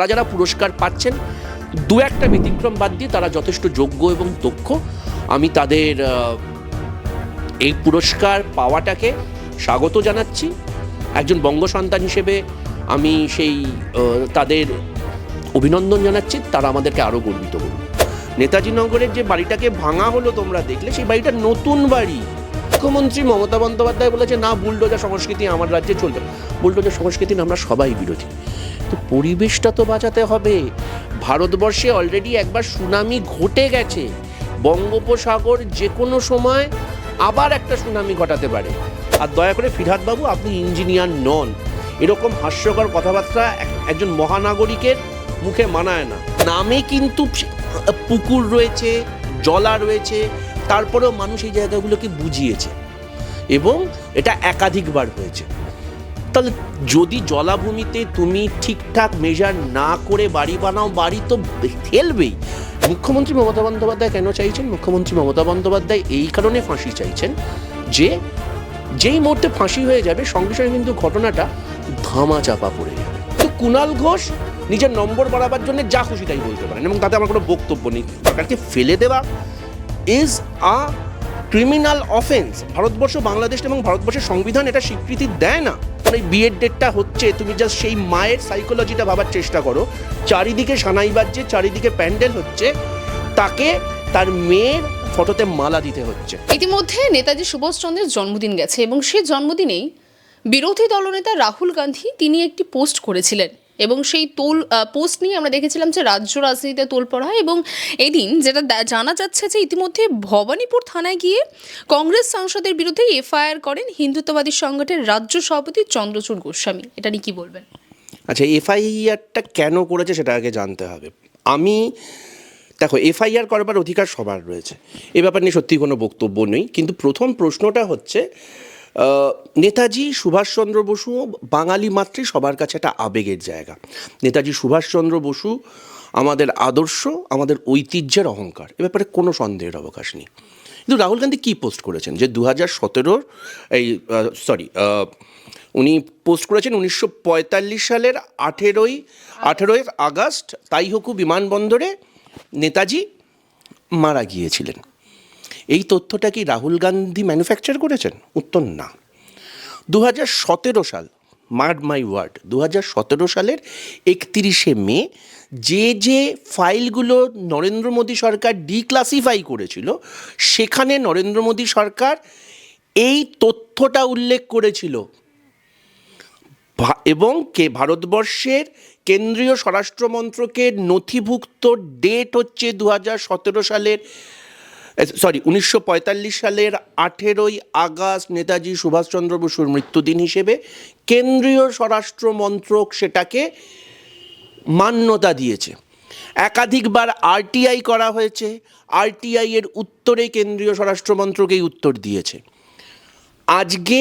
তারা যারা পুরস্কার পাচ্ছেন দু একটা ব্যতিক্রম বাদ দিয়ে তারা যথেষ্ট যোগ্য এবং দক্ষ। আমি তাদের এই পুরস্কার পাওয়াটাকে স্বাগত জানাচ্ছি। একজন বঙ্গ সন্তান হিসেবে আমি সেই তাদের অভিনন্দন জানাচ্ছি। তারা আমাদেরকে আরও গর্বিত করুন। নেতাজি নগরের যে বাড়িটাকে ভাঙা হলো তোমরা দেখলে, সেই বাড়িটা নতুন বাড়ি। মুখ্যমন্ত্রী মমতা বন্দ্যোপাধ্যায় বলেছে না, বুলডোজার সংস্কৃতি আমার রাজ্যে চলবে। বুলডোজার সংস্কৃতি আমরা সবাই বিরোধী, তো পরিবেশটা তো বাঁচাতে হবে। ভারতবর্ষে অলরেডি একবার সুনামি ঘটে গেছে। বঙ্গোপসাগর যে কোনো সময় আবার একটা সুনামি ঘটাতে পারে। আর দয়া করে ফিরহাদ বাবু, আপনি ইঞ্জিনিয়ার নন, এরকম হাস্যকর কথাবার্তা একজন মহানাগরিকের মুখে মানায় না। নামে কিন্তু পুকুর রয়েছে, জলা রয়েছে, তারপরেও মানুষ এই জায়গাগুলোকে বুঝিয়েছে এবং এটা একাধিকবার হয়েছে। তাহলে যদি জলাভূমিতে তুমি ঠিকঠাক মেজার না করে বাড়ি বানাও, বাড়ি তো ফেলবেই। মুখ্যমন্ত্রী মমতা বন্দ্যোপাধ্যায় কেন চাইছেন? মুখ্যমন্ত্রী মমতা বন্দ্যোপাধ্যায় এই কারণে ফাঁসি চাইছেন যে যেই মুহূর্তে ফাঁসি হয়ে যাবে সঙ্গে সঙ্গে কিন্তু ঘটনাটা ধামাচাপা পড়ে যাবে। তো কুণাল ঘোষ নিজের নম্বর বাড়াবার জন্য যা খুশি তাই বলতে পারেন এবং তাতে আমার কোনো বক্তব্য নেই। সরকারকে ফেলে দেওয়া is a criminal offence. Bharatvarsha, Bangladesh এবং ভারতবর্ষের সংবিধান এটা স্বীকৃতি দেয় না। এই বিয়ের ডেটটা হচ্ছে, তুমি জাস্ট সেই মায়ের সাইকোলজিটা ভাবার চেষ্টা করো। চারিদিকে সানাই বাজছে, চারিদিকে প্যান্ডেল হচ্ছে, তাকে তার মেয়ের ফটোতে মালা দিতে হচ্ছে। ইতিমধ্যে নেতাজি সুভাষচন্দ্রের জন্মদিন গেছে এবং সেই জন্মদিনেই বিরোধী দলনেতা রাহুল গান্ধী তিনি একটি পোস্ট করেছিলেন এবং সেই পোস্ট নিয়ে আমরা দেখেছিলাম যে রাজ্য রাজনীতিতে তোলপাড় হয়। এবং এদিন যেটা জানা যাচ্ছে যে ইতিমধ্যে ভবানীপুর থানায় গিয়ে কংগ্রেস সাংসদের বিরুদ্ধে এফআইআর করেন হিন্দুত্ববাদী সংগঠনের রাজ্য সভাপতি চন্দ্রচূড় গোস্বামী। এটা নিয়ে কি বলবেন? আচ্ছা, এফআইআরটা কেন করেছে সেটা আগে জানতে হবে। দেখো, এফআইআর করবার অধিকার সবার রয়েছে, এ ব্যাপার নিয়ে সত্যি কোনো বক্তব্য নেই। কিন্তু প্রথম প্রশ্নটা হচ্ছে, নেতাজি সুভাষচন্দ্র বসু বাঙালি মাত্রই সবার কাছে একটা আবেগের জায়গা। নেতাজি সুভাষচন্দ্র বসু আমাদের আদর্শ, আমাদের ঐতিহ্যের অহংকার, এ ব্যাপারে কোনো সন্দেহের অবকাশ নেই। কিন্তু রাহুল গান্ধী কী পোস্ট করেছেন যে 2017 উনি পোস্ট করেছেন 1945 সালের 18ই আগস্ট তাইহকু বিমানবন্দরে নেতাজি মারা গিয়েছিলেন। এই তথ্যটা কি রাহুল গান্ধী ম্যানুফ্যাকচার করেছেন? উত্তর না। 2017 সাল, মার্ক মাই ওয়ার্ড, 2017 সালের 31শে মে যে ফাইলগুলো নরেন্দ্র মোদী সরকার ডিক্লাসিফাই করেছিল, সেখানে নরেন্দ্র মোদী সরকার এই তথ্যটা উল্লেখ করেছিল এবং ভারতবর্ষের কেন্দ্রীয় স্বরাষ্ট্র মন্ত্রকের নথিভুক্ত ডেট হচ্ছে 1945 সালের 18ই আগস্ট নেতাজি সুভাষচন্দ্র বসুর মৃত্যুদিন হিসেবে কেন্দ্রীয় স্বরাষ্ট্র মন্ত্রক সেটাকে মান্যতা দিয়েছে। একাধিকবার আরটিআই করা হয়েছে, আরটিআই এর উত্তরে কেন্দ্রীয় স্বরাষ্ট্র মন্ত্রক এই উত্তর দিয়েছে। আজকে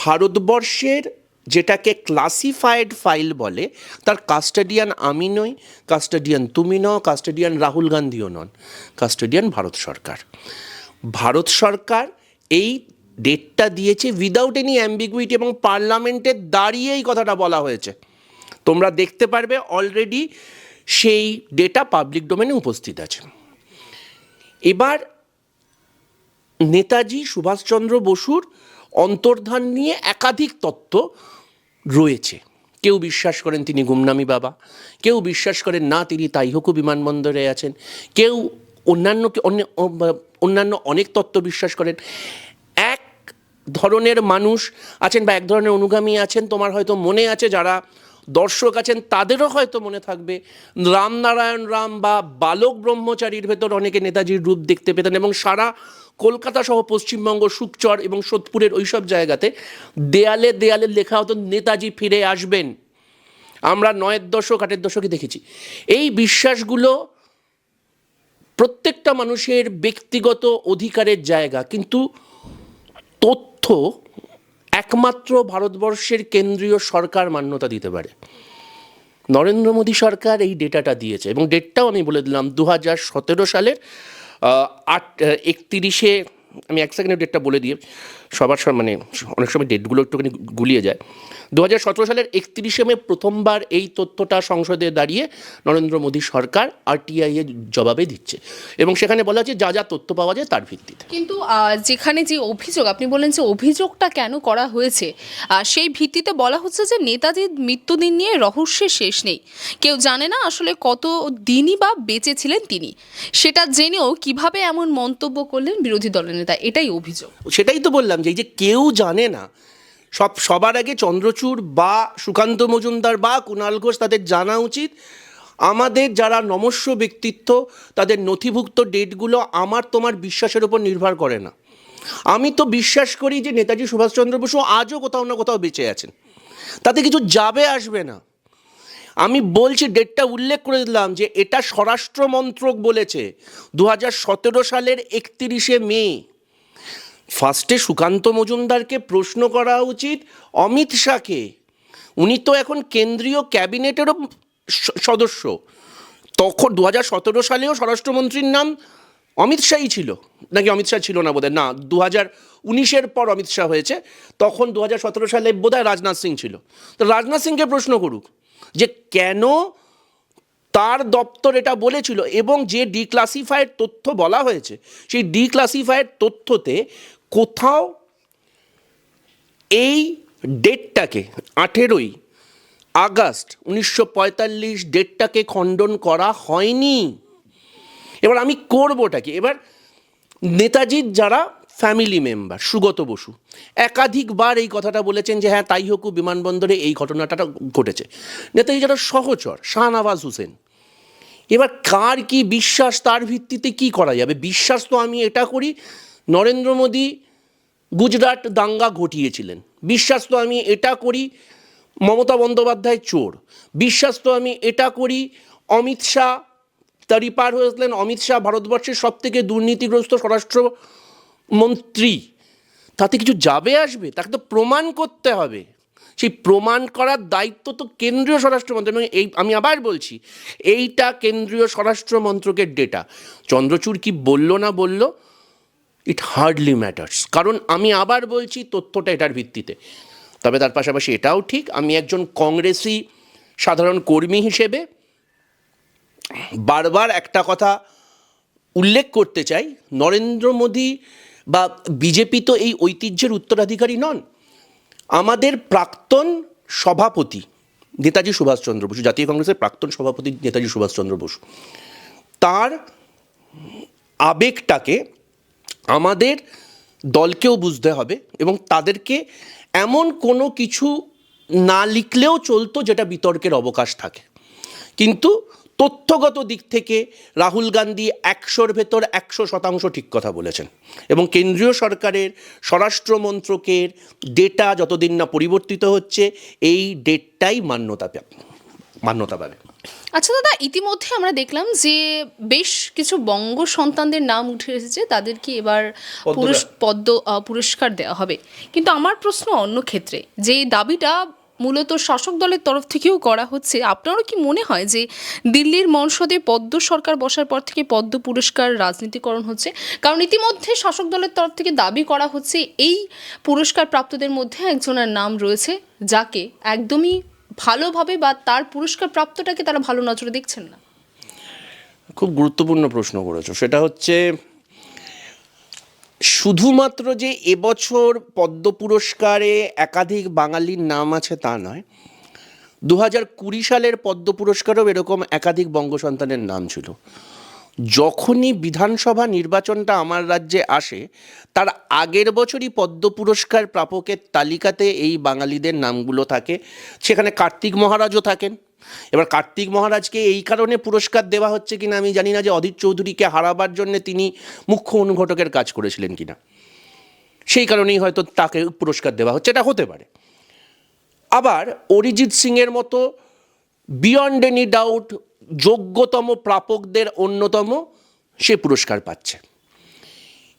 ভারতবর্ষের যেটাকে ক্লাসিফাইড ফাইল বলে, তার কাস্টাডিয়ান আমি নই, কাস্টাডিয়ান তুমি নও, কাস্টাডিয়ান রাহুল গান্ধীও নন, কাস্টাডিয়ান ভারত সরকার। ভারত সরকার এই ডেটটা দিয়েছে উইদাউট এনি অ্যাম্বিগুইটি এবং পার্লামেন্টে দাঁড়িয়ে এই কথাটা বলা হয়েছে। তোমরা দেখতে পারবে অলরেডি সেই ডেটা পাবলিক ডোমেনে উপস্থিত আছে। এবার নেতাজি সুভাষচন্দ্র বসুর অন্তর্ধান নিয়ে একাধিক তত্ত্ব রয়েছে। কেউ বিশ্বাস করেন তিনি গুমনামি বাবা, কেউ বিশ্বাস করেন না তিনি তাইহকু বিমানবন্দরে আছেন, কেউ অন্যান্য অনেক তত্ত্ব বিশ্বাস করেন। এক ধরনের মানুষ আছেন বা এক ধরনের অনুগামী আছেন, তোমার হয়তো মনে আছে, যারা দর্শক আছেন তাদেরও হয়তো মনে থাকবে, রামনারায়ণ রাম বা বালক ব্রহ্মচারীর ভেতর অনেকে নেতাজির রূপ দেখতে পেতেন এবং সারা কলকাতা সহ পশ্চিমবঙ্গ, সুকচর এবং সোদপুরের ওইসব জায়গাতে দেয়ালে দেয়ালে লেখা হতো নেতাজি ফিরে আসবেন। আমরা 9-এর দশক 8-এর দশকে দেখেছি। এই বিশ্বাসগুলো প্রত্যেকটা মানুষের ব্যক্তিগত অধিকারের জায়গা, কিন্তু তথ্য একমাত্র ভারতবর্ষের কেন্দ্রীয় সরকার মান্যতা দিতে পারে। নরেন্দ্র মোদী সরকার এই ডেটাটা দিয়েছে এবং ডেটটাও আমি বলে দিলাম 2017 সালের 31শে আমি এক সেকেন্ডে ডেটটা বলে দিয়ে মানে অনেক সময় ডেটগুলো একটুখানি গুলিয়ে যায়। 2017 সালের 31শে মে প্রথমবার এই তথ্যটা সংসদে দাঁড়িয়ে নরেন্দ্র মোদী সরকার আরটিআই এর জবাবে দিচ্ছে, এবং সেখানে বলা হচ্ছে যা যা তথ্য পাওয়া যায় তার ভিত্তিতে। কিন্তু যেখানে যে অভিযোগ আপনি বললেন যে অভিযোগটা কেন করা হয়েছে, সেই ভিত্তিতে বলা হচ্ছে যে নেতাজির মৃত্যুদিন নিয়ে রহস্যের শেষ নেই, কেউ জানে না আসলে কত দিনই বা বেঁচে ছিলেন তিনি, সেটা জেনেও কিভাবে এমন মন্তব্য করলেন বিরোধী দলের নেতা, এটাই অভিযোগ। সেটাই তো বললাম যে এই যে কেউ জানে না, সবার আগে চন্দ্রচূড় বা সুকান্ত মজুমদার বা কুণাল ঘোষ তাদের জানা উচিত। আমাদের যারা নমস্য ব্যক্তিত্ব তাদের নথিভুক্ত ডেটগুলো আমার তোমার বিশ্বাসের উপর নির্ভর করে না। আমি তো বিশ্বাস করি যে নেতাজি সুভাষচন্দ্র বসু আজও কোথাও না কোথাও বেঁচে আছেন, তাতে কিছু যাবে আসবে না। আমি বলছি, ডেটটা উল্লেখ করে দিলাম যে এটা স্বরাষ্ট্র মন্ত্রক বলেছে 2017 সালের 31শে মে। ফার্স্টে সুকান্ত মজুমদারকে প্রশ্ন করা উচিত অমিত শাহকে, উনি তো এখন কেন্দ্রীয় ক্যাবিনেটেরও সদস্য। তখন 2017 সালেও স্বরাষ্ট্রমন্ত্রীর নাম অমিত শাহই ছিল, নাকি অমিত শাহ ছিল না বোধহয়, না 2019-এর পর অমিত শাহ হয়েছে, তখন 2017 সালে বোধহয় রাজনাথ সিং ছিল। তো রাজনাথ সিংকে প্রশ্ন করুক যে কেন তার দপ্তর এটা বলেছিল, এবং যে ডিক্লাসিফাইড তথ্য বলা হয়েছে সেই ডিক্লাসিফাইড তথ্যতে কোথাও এই ডেটটাকে 18ই আগস্ট 1945 ডেটটাকে খণ্ডন করা হয়নি। এবার আমি করবোটা কি, এবার নেতাজির যারা ফ্যামিলি মেম্বার, সুগত বসু একাধিকবার এই কথাটা বলেছেন যে হ্যাঁ তাইহকু বিমানবন্দরে এই ঘটনাটা ঘটেছে। নেতাজি যারা সহচর শাহনওয়াজ হোসেন, এবার কার কি বিশ্বাস তার ভিত্তিতে কি করা যাবে? বিশ্বাস তো আমি এটা করি নরেন্দ্র মোদী গুজরাট দাঙ্গা ঘটিয়েছিলেন, বিশ্বাস তো আমি এটা করি মমতা বন্দ্যোপাধ্যায় চোর, বিশ্বাস তো আমি এটা করি অমিত শাহ তারই পার হয়েছিলেন, অমিত শাহ ভারতবর্ষের সবথেকে দুর্নীতিগ্রস্ত স্বরাষ্ট্রমন্ত্রী। তাতে কিছু যাবে আসবে? তাকে তো প্রমাণ করতে হবে, সেই প্রমাণ করার দায়িত্ব তো কেন্দ্রীয় স্বরাষ্ট্রমন্ত্রী। এবং এই আমি আবার বলছি, এইটা কেন্দ্রীয় স্বরাষ্ট্রমন্ত্রকের ডেটা। চন্দ্রচূড় কি বললো না বললো, ইট হার্ডলি ম্যাটার্স, কারণ আমি আবার বলছি তথ্যটা এটার ভিত্তিতে। তবে তার পাশাপাশি এটাও ঠিক, আমি একজন কংগ্রেসি সাধারণ কর্মী হিসেবে বারবার একটা কথা উল্লেখ করতে চাই, নরেন্দ্র মোদী বা বিজেপি তো এই ঐতিহ্যের উত্তরাধিকারী নন। আমাদের প্রাক্তন সভাপতি নেতাজি সুভাষচন্দ্র বসু, জাতীয় কংগ্রেসের প্রাক্তন সভাপতি নেতাজি সুভাষচন্দ্র বসু, তার আবেগটাকে আমাদের দলকেও বুঝতে হবে, এবং তাদেরকে এমন কোনো কিছু না লিখলেও চলতো যেটা বিতর্কের অবকাশ থাকে। কিন্তু তথ্যগত দিক থেকে রাহুল গান্ধী 100-র ভেতর 100% ঠিক কথা বলেছেন, এবং কেন্দ্রীয় সরকারের স্বরাষ্ট্রমন্ত্রকের ডেটা যতদিন না পরিবর্তিত হচ্ছে এই ডেটটাই মান্যতা পাবে। আচ্ছা দাদা, ইতিমধ্যে আমরা দেখলাম যে বেশ কিছু বঙ্গ সন্তানদের নাম উঠে এসেছে, তাদেরকে এবার পদ্ম পুরস্কার দেওয়া হবে। কিন্তু আমার প্রশ্ন অন্য ক্ষেত্রে, যে দাবিটা মূলত শাসক দলের তরফ থেকেও করা হচ্ছে, আপনারও কি মনে হয় যে দিল্লির মনসদে পদ্ম সরকার বসার পর থেকে পদ্ম পুরস্কার রাজনীতিকরণ হচ্ছে? কারণ ইতিমধ্যে শাসক দলের তরফ থেকে দাবি করা হচ্ছে এই পুরস্কার প্রাপ্তদের মধ্যে একজনের নাম রয়েছে যাকে একদমই ভালোভাবে বা তার পুরস্কার প্রাপ্তটাকে তারা ভালো নজরে দেখছেন না। খুব গুরুত্বপূর্ণ প্রশ্ন করেছো। সেটা হচ্ছে শুধুমাত্র যে এবছর পদ্ম পুরস্কারে একাধিক বাঙালির নাম আছে তা নয়, 2020 সালের পদ্ম পুরস্কারেও এরকম একাধিক বঙ্গ সন্তানের নাম ছিল। যখনই বিধানসভা নির্বাচনটা আমার রাজ্যে আসে তার আগের বছরই পদ্ম পুরস্কার প্রাপকের তালিকাতে এই বাঙালিদের নামগুলো থাকে। সেখানে কার্তিক মহারাজও থাকেন। এবার কার্তিক মহারাজকে এই কারণে পুরস্কার দেওয়া হচ্ছে কিনা আমি জানি না যে অধীর চৌধুরীকে হারাবার জন্য তিনি মুখ্য অনুঘটকের কাজ করেছিলেন কিনা, সেই কারণেই হয়তো তাকে পুরস্কার দেওয়া হচ্ছে, এটা হতে পারে। আবার অরিজিৎ সিংয়ের মতো বিয়ন্ড এনি ডাউট যোগ্যতম প্রাপকদের অন্যতম সে পুরস্কার পাচ্ছে।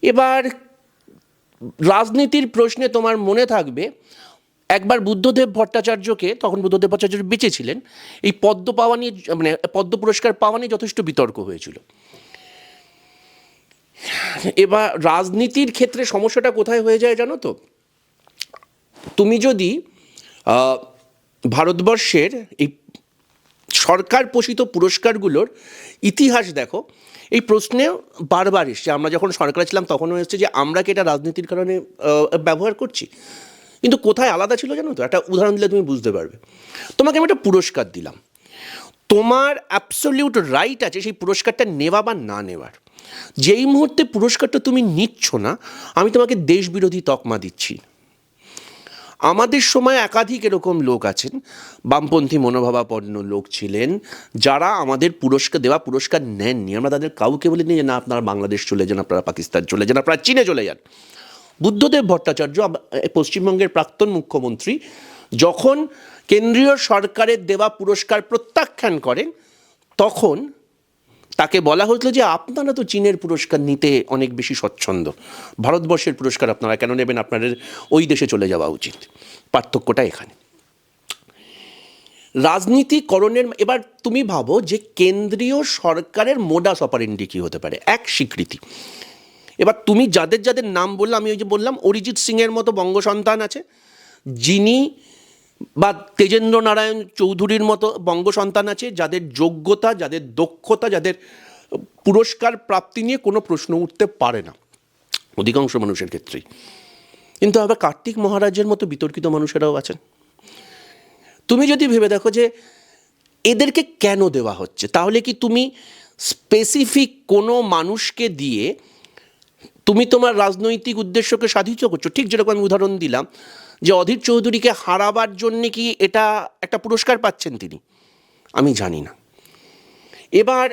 এবার রাজনীতির প্রশ্নে তোমার মনে থাকবে একবার বুদ্ধদেব ভট্টাচার্যকে, তখন বুদ্ধদেব ভট্টাচার্য বেঁচে ছিলেন, এই পদ্ম পাওয়া নিয়ে, মানে পদ্ম পুরস্কার পাওয়া নিয়ে যথেষ্ট বিতর্ক হয়েছিল। এবার রাজনীতির ক্ষেত্রে সমস্যাটা কোথায় হয়ে যায় জানো তো? তুমি যদি ভারতবর্ষের এই সরকার পোষিত পুরস্কারগুলোর ইতিহাস দেখো, এই প্রশ্নে বারবার এসছে। আমরা যখন সরকারে ছিলাম তখনও এসছে যে আমরা কি এটা রাজনীতির কারণে ব্যবহার করছি, কিন্তু কোথায় আলাদা ছিল জানো তো? একটা উদাহরণ দিলে তুমি বুঝতে পারবে। তোমাকে আমি একটা পুরস্কার দিলাম, তোমার অ্যাবসলিউট রাইট আছে সেই পুরস্কারটা নেওয়া বা না নেওয়ার। যেই মুহূর্তে পুরস্কারটা তুমি নিচ্ছ না, আমি তোমাকে দেশবিরোধী তকমা দিচ্ছি। আমাদের সময় একাধিক এরকম লোক আছেন, বামপন্থী মনোভাবাপন্ন লোক ছিলেন, যারা আমাদের পুরস্কার নেননি। আমরা তাদের কাউকে বলিনি যে না আপনারা বাংলাদেশ চলে যান, আপনারা পাকিস্তান চলে যান, আপনারা চীনে চলে যান। বুদ্ধদেব ভট্টাচার্য, পশ্চিমবঙ্গের প্রাক্তন মুখ্যমন্ত্রী, যখন কেন্দ্রীয় সরকারের দেওয়া পুরস্কার প্রত্যাখ্যান করেন, তখন তাকে বলা হয়েছিল যে আপনারা তো চীনের পুরস্কার নিতে অনেক বেশি স্বচ্ছন্দ, ভারতবর্ষের পুরস্কার আপনারা কেন নেবেন, আপনাদের ওই দেশে চলে যাওয়া উচিত। পার্থক্যটা এখানে। রাজনীতিকরণের এবার তুমি ভাবো যে কেন্দ্রীয় সরকারের মোডাস অপারেন্ডি কী হতে পারে? এক, স্বীকৃতি। এবার তুমি যাদের যাদের নাম বললাম, আমি ওই যে বললাম অরিজিৎ সিংয়ের মতো বঙ্গ সন্তান আছে, যিনি, বা তেজেন্দ্র নারায়ণ চৌধুরীর মতো বঙ্গ সন্তান আছে, যাদের যোগ্যতা, যাদের দক্ষতা, যাদের পুরস্কার প্রাপ্তি নিয়ে কোনো প্রশ্ন উঠতে পারে না অধিকাংশ মানুষের ক্ষেত্রেই। কিন্তু আবার কার্তিক মহারাজের মতো বিতর্কিত মানুষেরাও আছেন। তুমি যদি ভেবে দেখো যে এদেরকে কেন দেওয়া হচ্ছে, তাহলে কি তুমি স্পেসিফিক কোনো মানুষকে দিয়ে তুমি তোমার রাজনৈতিক উদ্দেশ্যকে সাধিত করছো? ঠিক যেরকম আমি উদাহরণ দিলাম যে অধীর চৌধুরীকে হারাবার জন্যে কি এটা একটা পুরস্কার পাচ্ছেন তিনি? আমি জানি না। এবার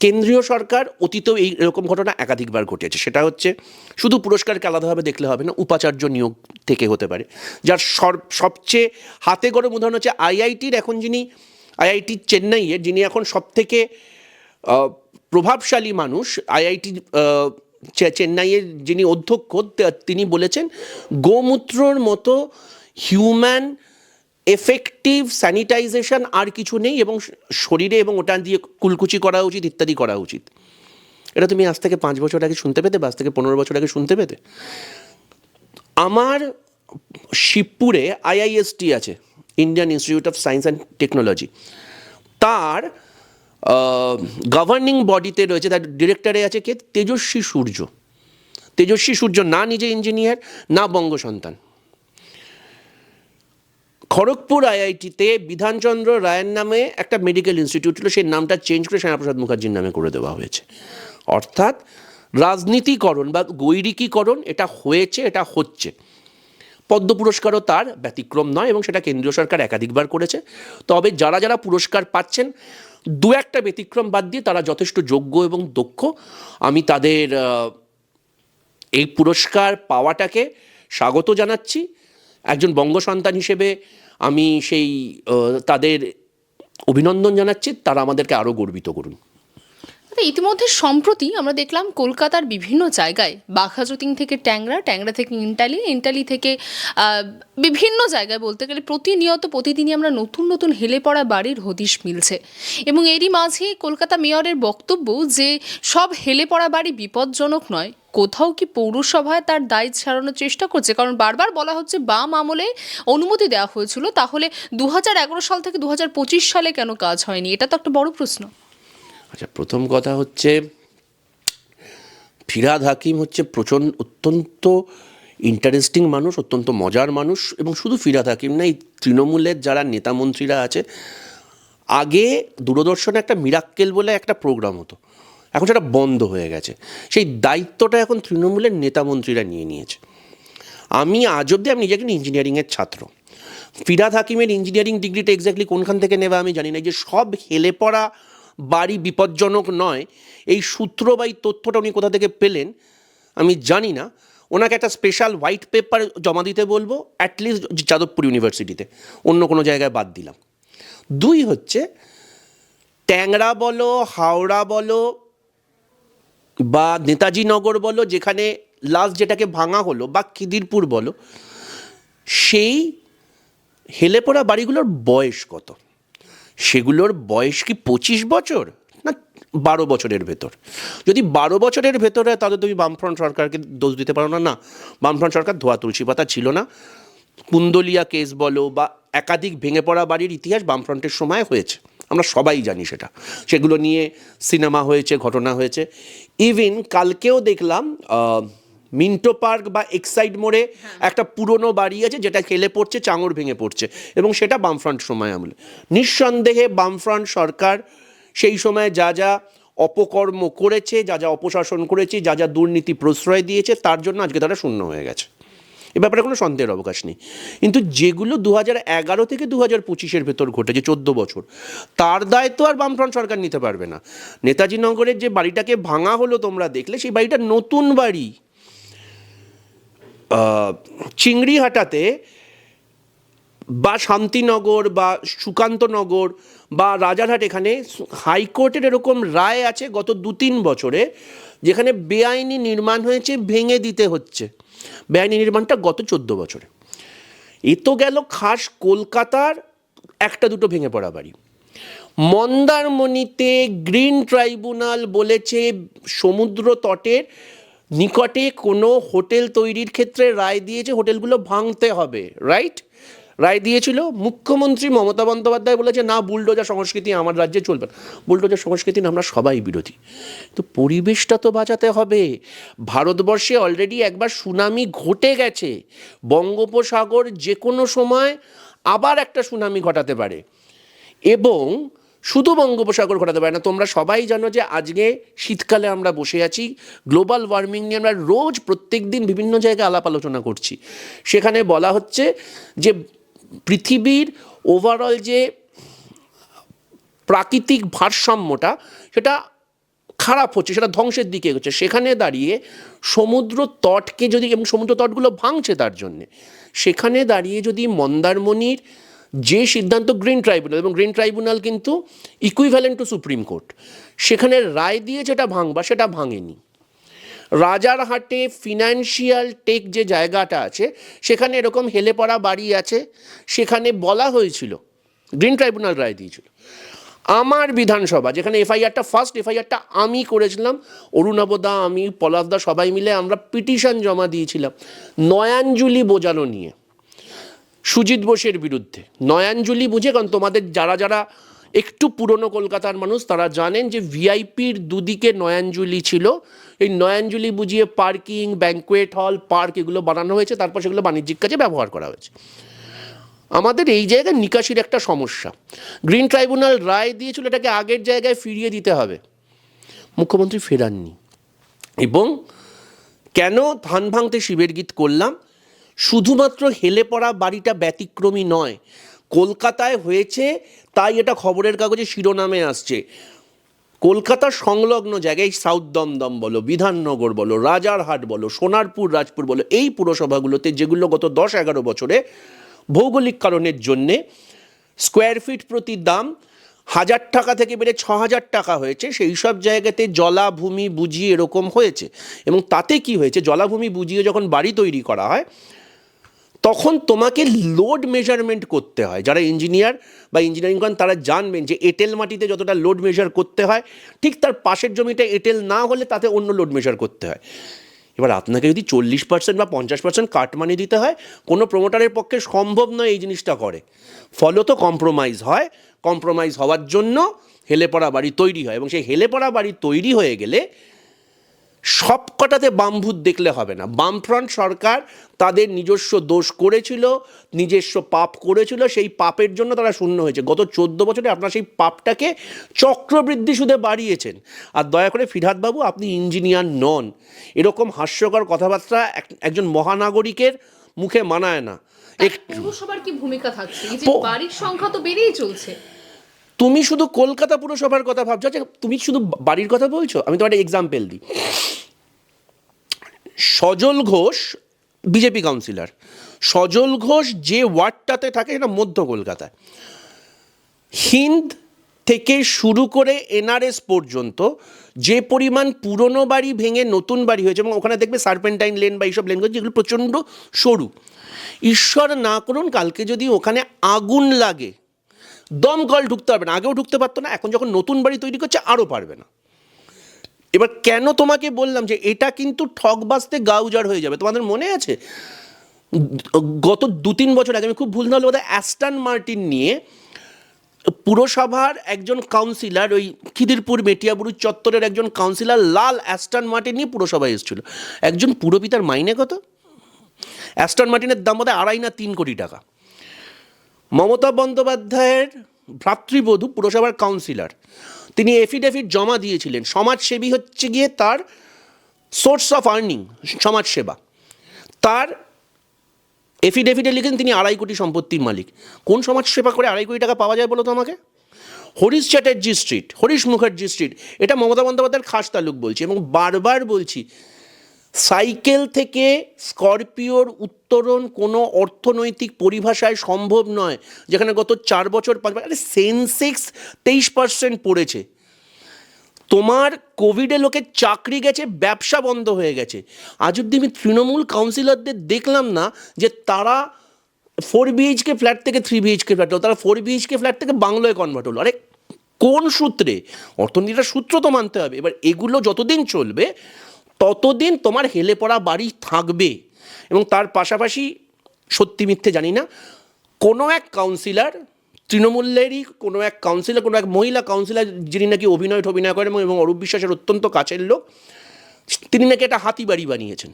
কেন্দ্রীয় সরকার অতীতেও এরকম ঘটনা একাধিকবার ঘটেছে। সেটা হচ্ছে, শুধু পুরস্কারকে আলাদাভাবে দেখলে হবে না, উপাচার্য নিয়োগ থেকে হতে পারে। যার সবচেয়ে হাতে গড়ে উদাহরণ হচ্ছে আইআইটির এখন যিনি, আইআইটি চেন্নাইয়ের যিনি এখন সবথেকে প্রভাবশালী মানুষ, আইআইটি চেন্নাইয়ের যিনি অধ্যক্ষ, তিনি বলেছেন গোমূত্রর মতো হিউম্যান এফেক্টিভ স্যানিটাইজেশন আর কিছু নেই, এবং শরীরে এবং ওটা দিয়ে কুলকুচি করা উচিত, ইত্যাদি করা উচিত। এটা তুমি আজ থেকে 5 বছর আগে শুনতে পেতে, বা আজ থেকে 15 বছর আগে শুনতে পেতে? আমার শিবপুরে আইআইএসটি আছে, Indian institute of science and technology. তার গভর্নিং বডিতে রয়েছে, তার ডিরেক্টরে আছে কে? তেজস্বী সূর্য। তেজস্বী সূর্য না নিজে ইঞ্জিনিয়ার, না বঙ্গ সন্তান। খড়গপুর আইআইটিতে বিধানচন্দ্র রায়ের নামে একটা মেডিকেল ইনস্টিটিউট ছিল, সেই নামটা চেঞ্জ করে শ্যামাপ্রসাদ মুখার্জির নামে করে দেওয়া হয়েছে। অর্থাৎ রাজনীতিকরণ বা গৈরিকীকরণ এটা হয়েছে, এটা হচ্ছে। পদ্ম পুরস্কারও তার ব্যতিক্রম নয়, এবং সেটা কেন্দ্রীয় সরকার একাধিকবার করেছে। তবে যারা যারা পুরস্কার পাচ্ছেন, দু একটা ব্যতিক্রম বাদ দিয়ে তারা যথেষ্ট যোগ্য এবং দক্ষ। আমি তাদের এই পুরস্কার পাওয়াটাকে স্বাগত জানাচ্ছি। একজন বঙ্গ সন্তান হিসেবে আমি সেই তাদের অভিনন্দন জানাচ্ছি। তারা আমাদেরকে আরও গর্বিত করুন। ইতিমধ্যে সম্প্রতি আমরা দেখলাম কলকাতার বিভিন্ন জায়গায়, বাঘাযতীন থেকে ট্যাংরা, ট্যাংরা থেকে ইন্টালি, ইন্টালি থেকে বিভিন্ন জায়গায় বলতে গেলে প্রতিদিনই আমরা নতুন নতুন হেলে পড়া বাড়ির হদিশ মিলছে। এবং এরই মাঝে কলকাতা মেয়রের বক্তব্য যে সব হেলে পড়া বাড়ি বিপজ্জনক নয়, কোথাও কি পৌরসভায় তার দায় ছাড়ানোর চেষ্টা করছে? কারণ বারবার বলা হচ্ছে বাম আমলে অনুমতি দেওয়া হয়েছিল, তাহলে 2011 সাল থেকে 2025 সালে কেন কাজ হয়নি? এটা তো একটা বড় প্রশ্ন। আচ্ছা, প্রথম কথা হচ্ছে ফিরহাদ হাকিম হচ্ছে অত্যন্ত ইন্টারেস্টিং মানুষ, অত্যন্ত মজার মানুষ। এবং শুধু ফিরহাদ হাকিম না, এই তৃণমূলের যারা নেতা মন্ত্রীরা আছে, আগে দূরদর্শনে একটা মিরাক্কেল বলে একটা প্রোগ্রাম হতো, এখন সেটা বন্ধ হয়ে গেছে। সেই দায়িত্বটা এখন তৃণমূলের নেতা মন্ত্রীরা নিয়ে নিয়েছে। আমি আজ অব্দি, আমি নিজেকে ইঞ্জিনিয়ারিংয়ের ছাত্র, ফিরহাদ হাকিমের ইঞ্জিনিয়ারিং ডিগ্রিটা এক্স্যাক্টলি কোনখান থেকে নেওয়া আমি জানি না। যে সব হেলে পড়া বাড়ি বিপজ্জনক নয়, এই সূত্র বা এই তথ্যটা উনি কোথা থেকে পেলেন আমি জানি না। ওনাকে একটা স্পেশাল হোয়াইট পেপার জমা দিতে বলবো, অ্যাটলিস্ট যাদবপুর ইউনিভার্সিটিতে, অন্য কোনো জায়গায় বাদ দিলাম। 2 হচ্ছে, ট্যাংরা বলো, হাওড়া বলো, বা নেতাজি নগর বলো, যেখানে লাস্ট যেটাকে ভাঙা হলো, বা খিদিরপুর বলো, সেই হেলে পড়া বাড়িগুলোর বয়স কত? সেগুলোর বয়স কি 25 বছর, না 12 বছরের ভেতর। যদি 12 বছরের ভেতরে তাহলে তুমি বামফ্রন্ট সরকারকে দোষ দিতে পারো না। না, বামফ্রন্ট সরকার ধোয়া তুলসী পাতা ছিল না। কুন্দলিয়া কেস বলো বা একাধিক ভেঙে পড়া বাড়ির ইতিহাস বামফ্রন্টের সময় হয়েছে, আমরা সবাই জানি সেটা। সেগুলো নিয়ে সিনেমা হয়েছে, ঘটনা হয়েছে। ইভিন কালকেও দেখলাম মিন্টো পার্ক বা এক্সাইড মোড়ে একটা পুরনো বাড়ি আছে যেটা খেলে পড়ছে, চাঙড় ভেঙে পড়ছে, এবং সেটা বামফ্রন্ট সময় আমলে। নিঃসন্দেহে বামফ্রন্ট সরকার সেই সময় যা যা অপকর্ম করেছে, যা যা অপশাসন করেছে, যা যা দুর্নীতি প্রশ্রয় দিয়েছে, তার জন্য আজকে তারা শূন্য হয়ে গেছে। এ ব্যাপারে কোনো সন্দেহের অবকাশ নেই। কিন্তু যেগুলো 2011 থেকে 2025-এর ভেতর ঘটেছে, 14 বছর, তার দায় তো আর বামফ্রন্ট সরকার নিতে পারবে না। নেতাজি নগরের যে বাড়িটাকে ভাঙা হলো তোমরা দেখলে, সেই বাড়িটা নতুন বাড়ি। চিংড়িহাটাতে বা শান্তিনগর বা সুকান্তনগর বা রাজারহাট, এখানে হাইকোর্টের এরকম রায় আছে গত 2-3 বছরে, যেখানে বেআইনি নির্মাণ হয়েছে, ভেঙে দিতে হচ্ছে। বেআইনি নির্মাণটা গত 14 বছরে। এ তো গেল খাস কলকাতার একটা দুটো ভেঙে পড়া বাড়ি। মন্দারমণিতে গ্রিন ট্রাইব্যুনাল বলেছে সমুদ্র তটের নিকটে কোনো হোটেল তৈরির ক্ষেত্রে রায় দিয়েছে হোটেলগুলো ভাঙতে হবে, রাইট? রায় দিয়েছিল। মুখ্যমন্ত্রী মমতা বন্দ্যোপাধ্যায় বলেছে না, বুলডোজার সংস্কৃতি আমার রাজ্যে চলবে না। বুলডোজার সংস্কৃতি আমরা সবাই বিরোধী, তো পরিবেশটা তো বাঁচাতে হবে। ভারতবর্ষে অলরেডি একবার সুনামি ঘটে গেছে, বঙ্গোপসাগর যে কোনো সময় আবার একটা সুনামি ঘটাতে পারে, এবং শুধু বঙ্গোপসাগর ঘটাতে পারে না। তোমরা সবাই জানো যে আজকে শীতকালে আমরা বসে আছি, গ্লোবাল ওয়ার্মিং নিয়ে আমরা রোজ প্রত্যেক দিন বিভিন্ন জায়গায় আলাপ আলোচনা করছি। সেখানে বলা হচ্ছে যে পৃথিবীর ওভারঅল যে প্রাকৃতিক ভারসাম্যটা, সেটা খারাপ হচ্ছে, সেটা ধ্বংসের দিকে এগোচ্ছে। সেখানে দাঁড়িয়ে সমুদ্র তটকে যদি, এবং সমুদ্র তটগুলো ভাঙছে তার জন্যে, সেখানে দাঁড়িয়ে যদি মন্দারমণির যে সিদ্ধান্ত, গ্রিন ট্রাইব্যুনাল, এবং গ্রিন ট্রাইব্যুনাল কিন্তু ইকুইভ্যালেন্ট টু সুপ্রিম কোর্ট, সেখানে রায় দিয়ে যেটা ভাঙবা সেটা ভাঙেনি। রাজারহাটে ফিনান্সিয়াল টেক যে জায়গাটা আছে, সেখানে এরকম হেলে পড়া বাড়ি আছে, সেখানে বলা হয়েছিল, গ্রিন ট্রাইব্যুনাল রায় দিয়েছিল। আমার বিধানসভা, যেখানে এফআইআরটা ফার্স্ট এফআইআরটা আমি করেছিলাম, অরুণাবদা, আমি, পলাশদা, সবাই মিলে আমরা পিটিশন জমা দিয়েছিলাম নয়াঞ্জলি বোঝানো নিয়ে, সুজিত বোসের বিরুদ্ধে। নয়াঞ্জলি বুঝে, কারণ তোমাদের যারা যারা একটু পুরনো কলকাতার মানুষ তারা জানেন যে ভিআইপির দুদিকে নয়াঞ্জলি ছিল। এই নয়াঞ্জলি বুঝিয়ে পার্কিং, ব্যাঙ্কোয়েট হল, পার্ক এগুলো বানানো হয়েছে, তারপর সেগুলো বাণিজ্যিক কাজে ব্যবহার করা হয়েছে। আমাদের এই জায়গায় নিকাশির একটা সমস্যা। গ্রিন ট্রাইব্যুনাল রায় দিয়েছিল এটাকে আগের জায়গায় ফিরিয়ে দিতে হবে, মুখ্যমন্ত্রী ফেরাননি। এবং কেন ধান ভাঙতে শিবের গীত করলাম, শুধুমাত্র হেলে পড়া বাড়িটা ব্যতিক্রমী নয়, কলকাতায় হয়েছে তাই এটা খবরের কাগজে শিরোনামে আসছে। কলকাতার সংলগ্ন জায়গায়, সাউথ দমদম বলো, বিধাননগর বলো, রাজারহাট বলো, সোনারপুর, রাজপুর বলো, এই পুরসভাগুলোতে যেগুলো গত 10-11 বছরে ভৌগোলিক কারণের জন্যে স্কোয়ার ফিট প্রতি দাম 1000 টাকা থেকে বেড়ে 6000 টাকা হয়েছে, সেই সব জায়গাতে জলাভূমি বুঝিয়ে এরকম হয়েছে। এবং তাতে কি হয়েছে, জলাভূমি বুঝিয়ে যখন বাড়ি তৈরি করা হয় তখন তোমাকে লোড মেজারমেন্ট করতে হয়। যারা ইঞ্জিনিয়ার বা ইঞ্জিনিয়ারিং করেন তারা জানবেন যে এঁটেল মাটিতে যতটা লোড মেজার করতে হয়, ঠিক তার পাশের জমিটা এঁটেল না হলে তাতে অন্য লোড মেজার করতে হয়। এবার আপনাকে যদি 40% বা 50% কাটমানি দিতে হয়, কোনো প্রমোটারের পক্ষে সম্ভব নয় এই জিনিসটা করে, ফলত কম্প্রোমাইজ হয়। কম্প্রোমাইজ হওয়ার জন্য হেলে পড়া বাড়ি তৈরি হয়, এবং সেই হেলে পড়া বাড়ি তৈরি হয়ে গেলে সব কটাতে বামভূত দেখলে হবে না। বামফ্রন্ট সরকার তাদের নিজস্ব দোষ করেছিল, নিজস্ব পাপ করেছিল, সেই পাপের জন্য তারা শূন্য হয়েছে। গত 14 বছরে আপনারা সেই পাপটাকে চক্রবৃদ্ধি সুদে বাড়িয়েছেন। আর দয়া করে ফিরহাদবাবু, আপনি ইঞ্জিনিয়ার নন, এরকম হাস্যকর কথাবার্তা একজন মহানাগরিকের মুখে মানায় না। পৌরসভার কি ভূমিকা থাকছে? এই যে বাড়ির সংখ্যা তো বেড়েই চলছে। তুমি শুধু কলকাতা পুরসভার কথা ভাবছো, যে তুমি শুধু বাড়ির কথা বলছো। আমি তোমার একটা এক্সাম্পল দিই। সজল ঘোষ বিজেপি কাউন্সিলর, সজল ঘোষ যে ওয়ার্ডটাতে থাকে সেটা মধ্য কলকাতায়, হিন্দ থেকে শুরু করে এনআরএস পর্যন্ত যে পরিমাণ পুরনো বাড়ি ভেঙে নতুন বাড়ি হয়েছে, এবং ওখানে দেখবে সার্পেন্টাইন লেন বা এইসব লেনগুলো যেগুলো প্রচণ্ড সরু, ঈশ্বর না করুন কালকে যদি ওখানে আগুন লাগে, দমকল ঢুকতে পারবে না। আগেও ঢুকতে পারতো না, এখন যখন নতুন বাড়ি তৈরি করছে আরও পারবে না। এবার কেন তোমাকে বললাম যে এটা কিন্তু ঠকবাজতে গা উজাড় হয়ে যাবে? তোমাদের মনে আছে গত 2-3 বছর আগে, আমি খুব ভুল না হলে বোধহয় অ্যাস্টন মার্টিন নিয়ে পুরসভার একজন কাউন্সিলর, ওই খিদিরপুর মেটিয়াবুরু চত্বরের একজন কাউন্সিলর লাল অ্যাস্টন মার্টিন নিয়ে পুরসভায় এসেছিল। একজন পুরপিতার মাইনে কত? অ্যাস্টন মার্টিনের দাম বোধহয় 2.5 না 3 কোটি টাকা। মমতা বন্দ্যোপাধ্যায়ের ভ্রাতৃবধূ পুরসভার কাউন্সিলর, তিনি এফিডেভিট জমা দিয়েছিলেন। সমাজসেবী হচ্ছে গিয়ে তার সোর্স অফ আর্নিং, সমাজসেবা। তার এফিডেভিটে লিখেন তিনি 2.5 কোটি সম্পত্তির মালিক। কোন সমাজসেবা করে 2.5 কোটি টাকা পাওয়া যায় বলো তো আমাকে? হরিশ চ্যাটার্জি স্ট্রিট, হরিশ মুখার্জি স্ট্রিট, এটা মমতা বন্দ্যোপাধ্যায়ের খাস তালুক বলছি, এবং বারবার বলছি, সাইকেল থেকে স্করপিওর উত্তরণ কোনো অর্থনৈতিক পরিভাষায় সম্ভব নয়, যেখানে গত 4 বছর 5 বছর, আরে সেন্সেক্স 23% পড়েছে। তোমার কোভিডে লোকের চাকরি গেছে, ব্যবসা বন্ধ হয়ে গেছে। আজ অব্দি আমি তৃণমূল কাউন্সিলরদের দেখলাম না যে তারা 4 BHK ফ্ল্যাট থেকে 3 BHK ফ্ল্যাট হলো, তারা 4 BHK ফ্ল্যাট থেকে বাংলোয় কনভার্ট হলো। আরে কোন সূত্রে? অর্থনীতিটা সূত্র তো মানতে হবে। এবার এগুলো যতদিন চলবে ততদিন তোমার হেলে পড়া বাড়ি থাকবে। এবং তার পাশাপাশি সত্যি মিথ্যে জানি না, কোনো এক কাউন্সিলর, তৃণমূলেরই কোনো এক কাউন্সিলর, কোনো এক মহিলা কাউন্সিলর, যিনি নাকি অভিনয় করেন এবং অরূপ বিশ্বাসের অত্যন্ত কাছের লোক, তিনি নাকি একটা হাতি বাড়ি বানিয়েছেন।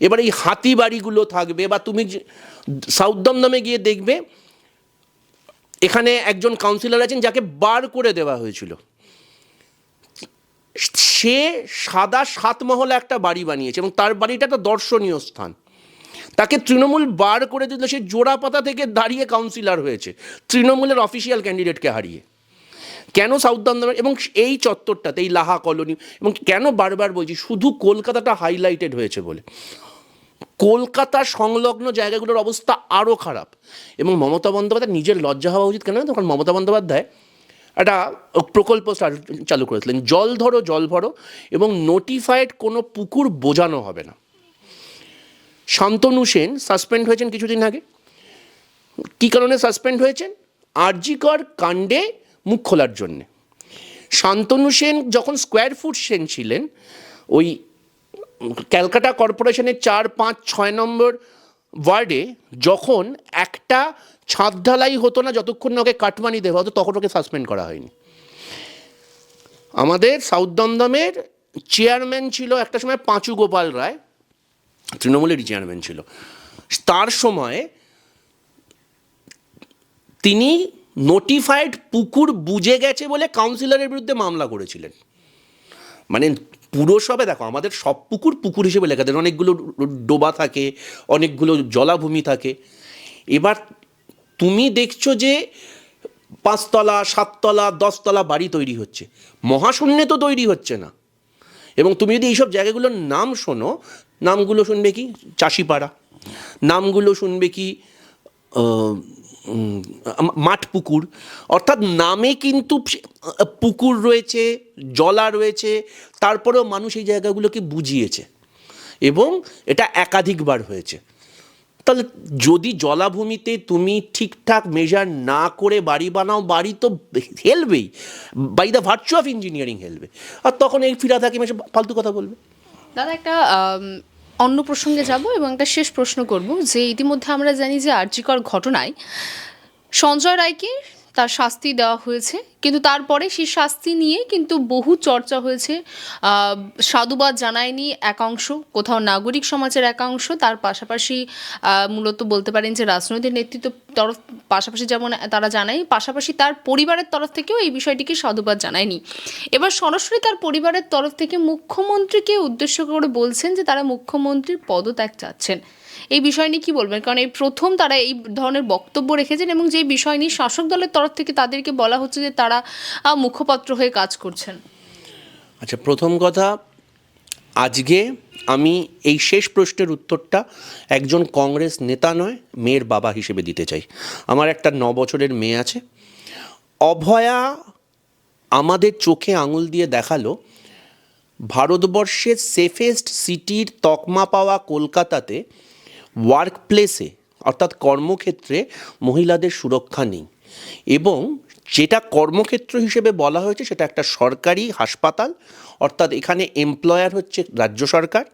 এবার এই হাতি বাড়িগুলো থাকবে, বা তুমি সাউথ দমদমে গিয়ে দেখবে এখানে একজন কাউন্সিলর আছেন যাকে বার করে দেওয়া হয়েছিল। সে সাদা 7 মহলে একটা বাড়ি বানিয়েছে এবং তার বাড়িটা একটা দর্শনীয় স্থান। তাকে তৃণমূল বার করে দিল, সে জোড়াপাতা থেকে দাঁড়িয়ে কাউন্সিলর হয়েছে তৃণমূলের অফিসিয়াল ক্যান্ডিডেটকে হারিয়ে। কেন সাউথ দমদম এবং এই চত্বরটাতে, এই লাহা কলোনি, এবং কেন বারবার বলছি, শুধু কলকাতাটা হাইলাইটেড হয়েছে বলে। কলকাতা সংলগ্ন জায়গাগুলোর অবস্থা আরও খারাপ। এবং মমতা বন্দ্যোপাধ্যায় নিজের লজ্জা হওয়া উচিত। কেন? তখন মমতা বন্দ্যোপাধ্যায় একটা প্রকল্প চালু করেছিলেন, জল ধরো জল ভরো, এবং নোটিফাইড কোনো পুকুর বোঝানো হবে না। শান্তনু সেন সাসপেন্ড হয়েছেন কিছুদিন আগে। কী কারণে সাসপেন্ড হয়েছেন? আরজিকর কাণ্ডে মুখ খোলার জন্যে। শান্তনু সেন যখন স্কোয়ার ফুট সেন ছিলেন, ওই ক্যালকাটা কর্পোরেশনের 4, 5, 6 নম্বর ওয়ার্ডে যখন একটা ছাদ ঢালাই হতো না যতক্ষণ না ওকে কাটমানি দেওয়া হতো, তখন ওকে সাসপেন্ড করা হয়নি। আমাদের সাউথ দমদমের চেয়ারম্যান ছিল একটা সময় পাঁচু গোপাল রায়, তৃণমূলেরই চেয়ারম্যান ছিল। তার সময়ে তিনি নোটিফাইড পুকুর বুঝে গেছে বলে কাউন্সিলরের বিরুদ্ধে মামলা করেছিলেন। মানে পুরসভা, দেখো আমাদের সব পুকুর পুকুর হিসেবে লেখা থাকে, অনেকগুলো ডোবা থাকে, অনেকগুলো জলাভূমি থাকে। এবার তুমি দেখছো যে 5 তলা 7 তলা 10 তলা বাড়ি তৈরি হচ্ছে, মহাশূন্যে তো তৈরি হচ্ছে না। এবং তুমি যদি এইসব জায়গাগুলোর নাম শোনো, নামগুলো শুনবে কি চাষিপাড়া, নামগুলো শুনবে কি মাঠ পুকুর, অর্থাৎ নামে কিন্তু পুকুর রয়েছে, জলা রয়েছে, তারপরেও মানুষ এই জায়গাগুলোকে বুঝিয়েছে এবং এটা একাধিকবার হয়েছে। তাহলে যদি জলাভূমিতে তুমি ঠিকঠাক মেজার না করে বাড়ি বানাও, বাড়ি তো হেলবেই, by the virtue of engineering হেলবে। আর তখন এই ফিরা থাকে মেশে ফালতু কথা বলবে। দাদা, একটা অন্য প্রসঙ্গে যাব এবং একটা শেষ প্রশ্ন করব, যে ইতিমধ্যে আমরা জানি যে আরজিকর ঘটনায় সঞ্জয় রায়কে তার শাস্তি দেওয়া হয়েছে, কিন্তু তারপরে সেই শাস্তি নিয়ে কিন্তু বহু চর্চা হয়েছে। সাধুবাদ জানায়নি একাংশ, কোথাও নাগরিক সমাজের একাংশ, তার পাশাপাশি মূলত বলতে পারেন যে রাজনৈতিক নেতৃত্ব তরফ পাশাপাশি যেমন তারা জানায়, পাশাপাশি তার পরিবারের তরফ থেকেও এই বিষয়টিকে সাধুবাদ জানায়নি। এবার সরাসরি তার পরিবারের তরফ থেকে মুখ্যমন্ত্রীকে উদ্দেশ্য করে বলছেন যে তারা মুখ্যমন্ত্রীর পদত্যাগ চাচ্ছেন। এই বিষয় নিয়ে কী বলবেন? কারণ এই প্রথম তারা এই ধরনের বক্তব্য রেখেছেন এবং যে বিষয় নিয়ে শাসক দলের তরফ থেকে তাদেরকে বলা হচ্ছে যে তারা মুখপাত্র হয়ে কাজ করছেন। আচ্ছা, প্রথম কথা, আজকে আমি এই শেষ প্রশ্নের উত্তরটা একজন কংগ্রেস নেতা নয়, মেয়ের বাবা হিসেবে দিতে চাই। আমার একটা 9 বছরের মেয়ে আছে। অভয়া আমাদের চোখে আঙুল দিয়ে দেখালো ভারতবর্ষের সেফেস্ট সিটির তকমা পাওয়া কলকাতাতে ওয়ার্ক প্লেসে, অর্থাৎ কর্মক্ষেত্রে মহিলাদের সুরক্ষা নেই। এবং যেটা কর্মক্ষেত্র হিসেবে বলা হয়েছে সেটা একটা সরকারি হাসপাতাল, অর্থাৎ এখানে এমপ্লয়ার হচ্ছে রাজ্য সরকার,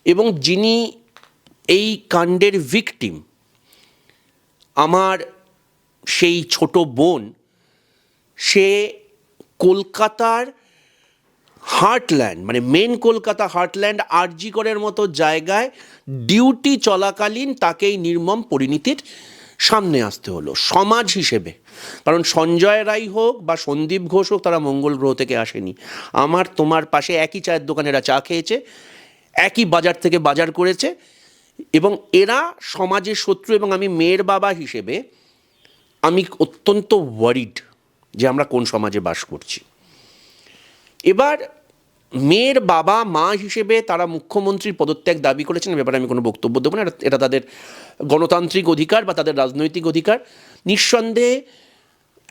এবং যিনি এই কাণ্ডের ভিকটিম আমার সেই ছোট বোন, সে কলকাতার হার্টল্যান্ড, মানে মেন কলকাতা হার্টল্যান্ড আরজি করের মতো জায়গায় ডিউটি চলাকালীন তাকেই নির্মম পরিণতির সামনে আসতে হলো সমাজ হিসেবে। কারণ সঞ্জয় রায় হোক বা সন্দীপ ঘোষ হোক, তারা মঙ্গল গ্রহ থেকে আসেনি। আমার তোমার পাশে একই চায়ের দোকানেরা চা খেয়েছে, একই বাজার থেকে বাজার করেছে, এবং এরা সমাজের শত্রু। এবং আমি মেয়ের বাবা হিসেবে আমি অত্যন্ত ওয়ারিড যে আমরা কোন সমাজে বাস করছি। এবার মেয়ের বাবা মা হিসেবে তারা মুখ্যমন্ত্রীর পদত্যাগ দাবি করেছেন, ব্যাপারে আমি কোনো বক্তব্য দেবো না, এটা তাদের গণতান্ত্রিক অধিকার বা তাদের রাজনৈতিক অধিকার। নিঃসন্দেহে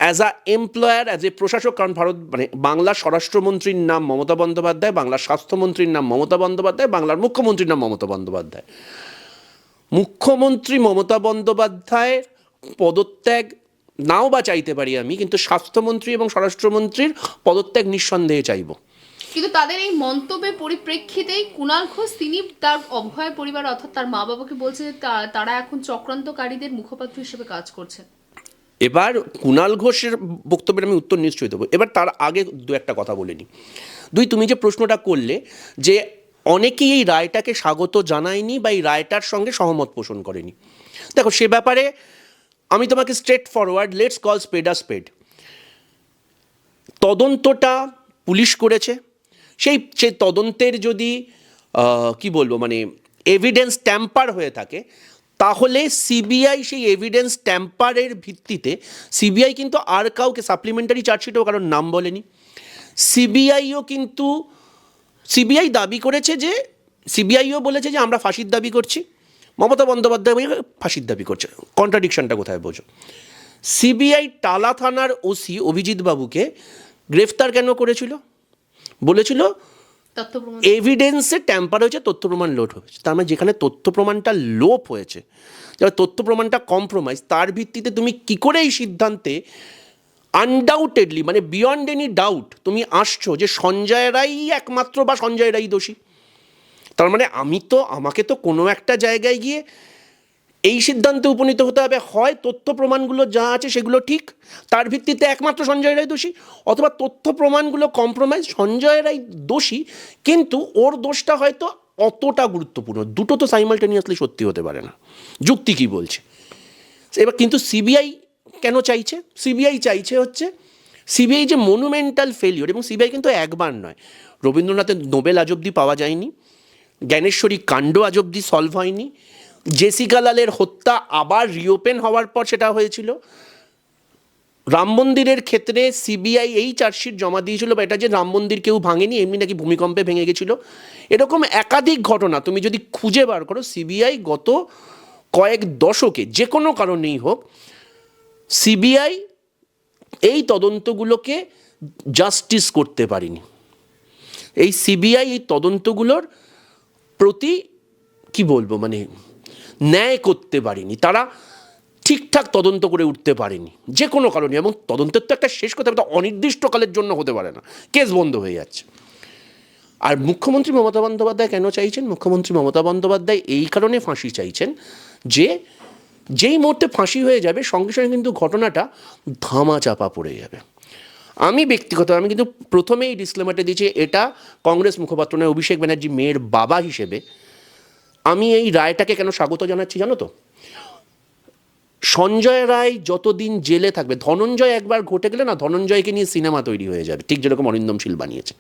as a employer, as a প্রশাসক, কারণ মানে বাংলার স্বরাষ্ট্রমন্ত্রীর নাম মমতা বন্দ্যোপাধ্যায়, বাংলার স্বাস্থ্যমন্ত্রীর নাম মমতা বন্দ্যোপাধ্যায়, বাংলার মুখ্যমন্ত্রীর নাম মমতা বন্দ্যোপাধ্যায়। মুখ্যমন্ত্রী মমতা বন্দ্যোপাধ্যায়ের পদত্যাগ নাও বা চাইতে পারি আমি, কিন্তু স্বাস্থ্যমন্ত্রী এবং স্বরাষ্ট্রমন্ত্রীর পদত্যাগ নিঃসন্দেহে চাইব। কিন্তু তাদের এই মন্তব্যের পরিপ্রেক্ষিতেই কুণাল ঘোষ তিনি তার অভয় পরিবার অর্থাৎ তার মা বাবাকে বলছে যে তারা এখন চক্রান্তকারীদের মুখপাত্র হিসেবে কাজ করছেন। এবার কুণাল ঘোষের বক্তব্যের আমি উত্তর নিশ্চয়ই দেবো। এবার তার আগে দু একটা কথা বলে নিই। তুমি যে প্রশ্নটা করলে যে অনেকেই এই রায়টাকে স্বাগত জানায়নি বা এই রায়টার সঙ্গে সহমত পোষণ করেনি, দেখো সে ব্যাপারে আমি তোমাকে straightforward, let's call spade a spade. তদন্তটা পুলিশ করেছে, সেই তদন্তের যদি কি বলবো মানে এভিডেন্স ট্যাম্পার হয়ে থাকে, তাহলে সিবিআই সেই এভিডেন্স ট্যাম্পারের ভিত্তিতে সিবিআই কিন্তু আর কাউকে সাপ্লিমেন্টারি চার্জশিটেও কারোর নাম বলেনি। সিবিআই দাবি করেছে যে সিবিআইও বলেছে যে আমরা ফাঁসির দাবি করছি, মমতা বন্দ্যোপাধ্যায় ফাঁসির দাবি করছে। কন্ট্রাডিকশনটা কোথায় বোঝো? সিবিআই টালা থানার ওসি অভিজিৎ বাবুকে গ্রেফতার কেন করেছিল? বলেছিল এভিডেন্সে ট্যাম্পার হয়েছে, তথ্য প্রমাণ লোপ হয়েছে। তার মানে যেখানে তথ্য প্রমাণটা লোপ হয়েছে, যারা তথ্য প্রমাণটা কম্প্রোমাইজ, তার ভিত্তিতে তুমি কি করে এই সিদ্ধান্তে আনডাউটেডলি মানে বিয়ন্ড এনি ডাউট তুমি আসছো যে সঞ্জয় রায় একমাত্র বা সঞ্জয় রায় দোষী? তার মানে আমাকে তো কোনো একটা জায়গায় গিয়ে এই সিদ্ধান্তে উপনীত হতে হবে, হয় তথ্য প্রমাণগুলো যা আছে সেগুলো ঠিক, তার ভিত্তিতে একমাত্র সঞ্জয় রায় দোষী, অথবা তথ্য প্রমাণগুলো কম্প্রোমাইজ, সঞ্জয় রায় দোষী কিন্তু ওর দোষটা হয়তো অতটা গুরুত্বপূর্ণ। দুটো তো সাইমালটেনিয়াসলি সত্যি হতে পারে না। যুক্তি কি বলছে? এবার কিন্তু সিবিআই কেন চাইছে? সিবিআই চাইছে হচ্ছে সিবিআই যে মনুমেন্টাল ফেলিওর, এবং সিবিআই কিন্তু একবার নয়, রবীন্দ্রনাথের নোবেল আজ অবধি পাওয়া যায়নি, জ্ঞানেশ্বরী কাণ্ড আজ অবধি সলভ হয়নি, জেসিকা লালের হত্যা আবার রিওপেন হওয়ার পর সেটা হয়েছিল, রাম মন্দিরের ক্ষেত্রে সিবিআই এই চার্জশিট জমা দিয়েছিল বা এটা যে রাম মন্দির কেউ ভাঙেনি, এমনি নাকি ভূমিকম্পে ভেঙে গেছিলো। এরকম একাধিক ঘটনা তুমি যদি খুঁজে বার করো, সিবিআই গত কয়েক দশকে যে কোনো কারণেই হোক, সিবিআই এই তদন্তগুলোকে জাস্টিস করতে পারেনি। এই সিবিআই এই তদন্তগুলোর প্রতি কি বলবো মানে ন্যায় করতে পারেনি, তারা ঠিকঠাক তদন্ত করে উঠতে পারেনি যে কোনো কারণে। এবং তদন্তের তো একটা শেষ করতে হবে, তো অনির্দিষ্টকালের জন্য হতে পারে না, কেস বন্ধ হয়ে যাচ্ছে। আর মুখ্যমন্ত্রী মমতা বন্দ্যোপাধ্যায় কেন চাইছেন? মুখ্যমন্ত্রী মমতা বন্দ্যোপাধ্যায় এই কারণে ফাঁসি চাইছেন যে যেই মুহূর্তে ফাঁসি হয়ে যাবে সঙ্গে সঙ্গে কিন্তু ঘটনাটা ধামাচাপা পড়ে যাবে। আমি কিন্তু প্রথমেই ডিসক্লেমারটা দিয়েছি, এটা কংগ্রেস মুখপাত্র নয়, অভিষেক ব্যানার্জি মেয়ের বাবা হিসেবে আমি এই রায়টাকে কেন স্বাগত জানাচ্ছি জানো তো? সঞ্জয় রায় যতদিন জেলে থাকবে, ধনঞ্জয় একবার ঘটে গেলে না, ধনঞ্জয়কে নিয়ে সিনেমা তৈরি হয়ে যাবে, ঠিক যেরকম অরিন্দম শীল বানিয়েছে।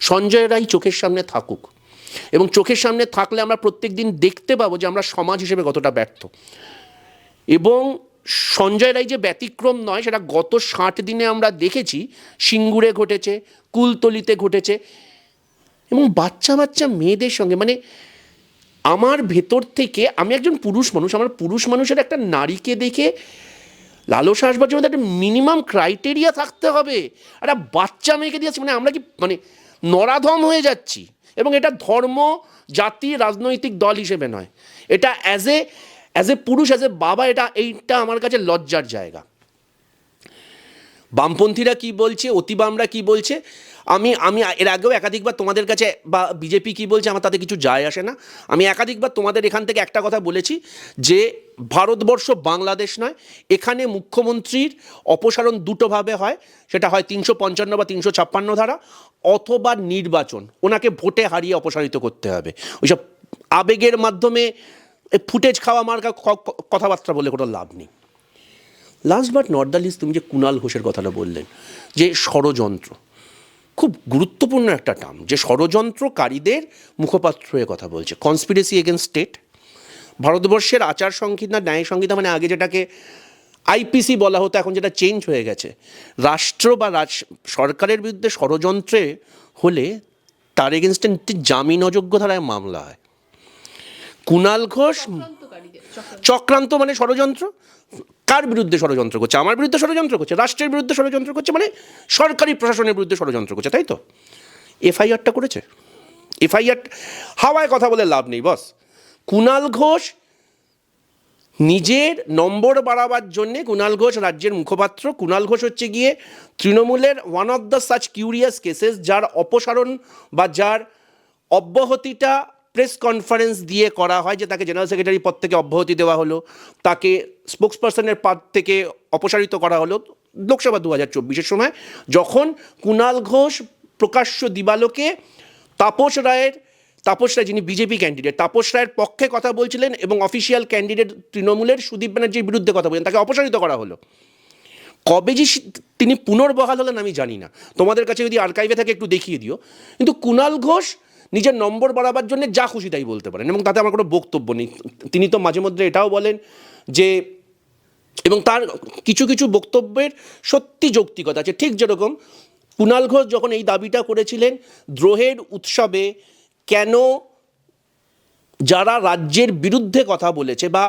সঞ্জয় রায় চোখের সামনে থাকুক, এবং চোখের সামনে থাকলে আমরা প্রত্যেক দিন দেখতে পাবো যে আমরা সমাজ হিসেবে কতটা ব্যর্থ। এবং সঞ্জয় রায় যে ব্যতিক্রম নয়, সেটা গত 60 দিনে আমরা দেখেছি। সিঙ্গুরে ঘটেছে, কুলতলিতে ঘটেছে, এবং বাচ্চা বাচ্চা মেয়েদের সঙ্গে মানে আমার ভেতর থেকে, আমি একজন পুরুষ মানুষ, আমার পুরুষ মানুষের একটা নারীকে দেখে লালসা আসবার মধ্যে একটা মিনিমাম ক্রাইটেরিয়া থাকতে হবে। একটা বাচ্চা মেয়েকে দিয়েছে মানে আমরা কি মানে নরাধম হয়ে যাচ্ছি? এবং এটা ধর্ম, জাতি, রাজনৈতিক দল হিসেবে নয়, এটা অ্যাজ এ পুরুষ, অ্যাজ এ বাবা, এইটা আমার কাছে লজ্জার জায়গা। বামপন্থীরা কি বলছে, অতিবামরা কি বলছে, আমি আমি এর আগেও একাধিকবার তোমাদের কাছে, বা বিজেপি কি বলছে আমার তাতে কিছু যায় আসে না। আমি একাধিকবার তোমাদের এখান থেকে একটা কথা বলেছি যে ভারতবর্ষ বাংলাদেশ নয়, এখানে মুখ্যমন্ত্রীর অপসারণ দুটোভাবে হয়, সেটা হয় 355 বা 356 ধারা, অথবা নির্বাচন, ওনাকে ভোটে হারিয়ে অপসারিত করতে হবে। ওইসব আবেগের মাধ্যমে ফুটেজ খাওয়া মার্কা কথাবার্তা বলে কোনো লাভ নেই। Last but not the least, তুমি যে কুণাল ঘোষের কথাটা বললেন, যে ষড়যন্ত্র, খুব গুরুত্বপূর্ণ একটা টার্ম, যে ষড়যন্ত্রকারীদের মুখপাত্র হয়ে কথা বলছে। কনস্পিরেসি এগেনস্ট স্টেট, ভারতবর্ষের আচার সংহিতা, ন্যায় সংহিতা, মানে আগে যেটাকে আইপিসি বলা হতো, এখন যেটা চেঞ্জ হয়ে গেছে, রাষ্ট্র বা সরকারের বিরুদ্ধে ষড়যন্ত্রে হলে তার এগেনস্টে জামিন অযোগ্য ধারায় মামলা হয়। কুণাল ঘোষ চক্রান্ত মানে ষড়যন্ত্র, কার বিরুদ্ধে ষড়যন্ত্র করছে? আমার বিরুদ্ধে ষড়যন্ত্র করছে, রাষ্ট্রের বিরুদ্ধে ষড়যন্ত্র করছে, মানে সরকারি প্রশাসনের বিরুদ্ধে ষড়যন্ত্র করছে, তাই তো? এফআইআরটা করেছে, এফআইআর হাওয়ায় কথা বলে লাভ নেই বস। কুণাল ঘোষ নিজের নম্বর বাড়াবার জন্যে, কুণাল ঘোষ রাজ্যের মুখপাত্র, কুণাল ঘোষ হচ্ছে গিয়ে তৃণমূলের one of the such curious cases, যার অপসারণ বা যার অব্যাহতিটা প্রেস কনফারেন্স দিয়ে করা হয়, যে তাকে জেনারেল সেক্রেটারি পদ থেকে অব্যাহতি দেওয়া হলো, তাকে স্পোক্সপারসনের পদ থেকে অপসারিত করা হলো লোকসভা 2024-এর সময়, যখন কুণাল ঘোষ প্রকাশ্য দিবালোকে তাপস রায়, যিনি বিজেপি ক্যান্ডিডেট, তাপস রায়ের পক্ষে কথা বলছিলেন এবং অফিসিয়াল ক্যান্ডিডেট তৃণমূলের সুদীপ ব্যানার্জির বিরুদ্ধে কথা বলছেন, তাকে অপসারিত করা হলো। কবে যে তিনি পুনর্বহাল হলেন আমি জানি না, তোমাদের কাছে যদি আর্কাইভে থাকে একটু দেখিয়ে দিও। কিন্তু কুণাল ঘোষ নিজের নম্বর বাড়াবার জন্য যা খুশি তাই বলতে পারেন, এবং তাতে আমার কোনো বক্তব্য নেই। তিনি তো মাঝে মধ্যে এটাও বলেন যে, এবং তার কিছু কিছু বক্তব্যের সত্যি যৌক্তিকতা আছে, ঠিক যেরকম কুণাল ঘোষ যখন এই দাবিটা করেছিলেন দ্রোহের উৎসবে কেন যারা রাজ্যের বিরুদ্ধে কথা বলেছে বা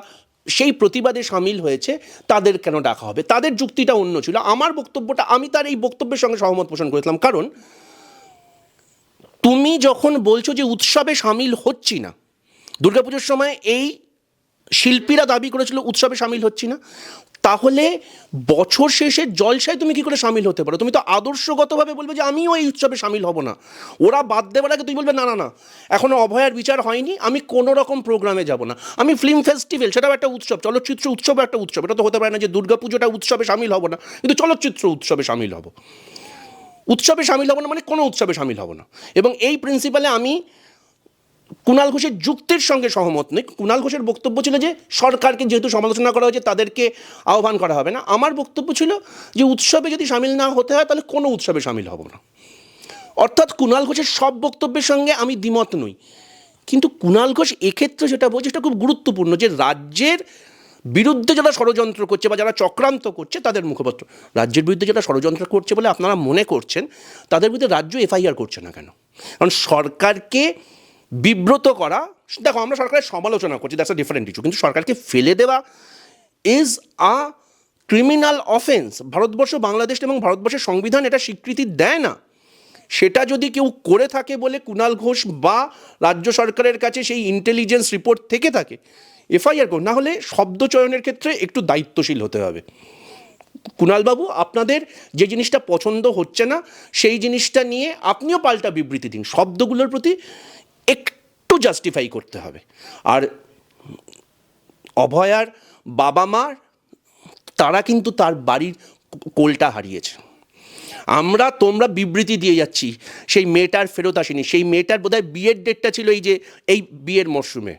সেই প্রতিবাদে সামিল হয়েছে তাদের কেন ডাকা হবে, তাদের যুক্তিটা অন্য ছিল। আমার বক্তব্যটা, আমি তার এই বক্তব্যের সঙ্গে সহমত পোষণ করেছিলাম, কারণ তুমি যখন বলছো যে উৎসবে সামিল হচ্ছি না, দুর্গাপুজোর সময় এই শিল্পীরা দাবি করেছিল উৎসবে সামিল হচ্ছি না, তাহলে বছর শেষে জলসায় তুমি কি করে সামিল হতে পারো? তুমি তো আদর্শগতভাবে বলবে যে আমিও এই উৎসবে সামিল হব না, ওরা বাদ দেওয়ার আগে তুমি বলবে না না না এখনও অভয়ার বিচার হয়নি, আমি কোনো রকম প্রোগ্রামে যাব না। আমি ফিল্ম ফেস্টিভ্যাল, সেটাও একটা উৎসব, চলচ্চিত্র উৎসবও একটা উৎসব, এটা তো হতে পারে না যে দুর্গাপুজোটা উৎসবে সামিল হব না কিন্তু চলচ্চিত্র উৎসবে সামিল হব। উৎসবে সামিল হব না মানে কোনো উৎসবে সামিল হব না। এবং এই প্রিন্সিপালে আমি কুণাল ঘোষের যুক্তির সঙ্গে সহমত নই। কুণাল ঘোষের বক্তব্য ছিল যে সরকারকে যেহেতু সমালোচনা করা হয়েছে তাদেরকে আহ্বান করা হবে না। আমার বক্তব্য ছিল যে উৎসবে যদি সামিল না হতে হয় তাহলে কোনো উৎসবে সামিল হব না। অর্থাৎ কুণাল ঘোষের সব বক্তব্যের সঙ্গে আমি দ্বিমত নই, কিন্তু কুণাল ঘোষ এক্ষেত্রে যেটা বলছে সেটা খুব গুরুত্বপূর্ণ, যে রাজ্যের বিরুদ্ধে যারা ষড়যন্ত্র করছে বা যারা চক্রান্ত করছে তাদের মুখপাত্র। রাজ্যের বিরুদ্ধে যারা ষড়যন্ত্র করছে বলে আপনারা মনে করছেন, তাদের বিরুদ্ধে রাজ্য এফআইআর করছে না কেন? কারণ সরকারকে বিব্রত করা, দেখো আমরা সরকারের সমালোচনা করছি, দ্যাটস আ ডিফারেন্ট ইস্যু, কিন্তু সরকারকে ফেলে দেওয়া is a criminal offence. Bharatvarsha, Bangladesh এবং ভারতবর্ষের সংবিধান এটা স্বীকৃতি দেয় না। সেটা যদি কেউ করে থাকে বলে কুণাল ঘোষ বা রাজ্য সরকারের কাছে সেই ইন্টেলিজেন্স রিপোর্ট থেকে থাকে, এফআইআর করুন। না হলে শব্দ চয়নের ক্ষেত্রে একটু দায়িত্বশীল হতে হবে। কুণালবাবু, আপনাদের যে জিনিসটা পছন্দ হচ্ছে না সেই জিনিসটা নিয়ে আপনিও পাল্টা বিবৃতি দিন, শব্দগুলোর প্রতি একটু জাস্টিফাই করতে হবে। আর অভয়ার বাবা মা, তারা কিন্তু তার বাড়ির কোলটা হারিয়েছে। তোমরা বিবৃতি দিয়ে যাচ্ছি, সেই মেয়েটার ফেরত আসেনি। সেই মেয়েটার বোধহয় বিয়ের ডেটটা ছিল এই বিয়ের মরশুমে।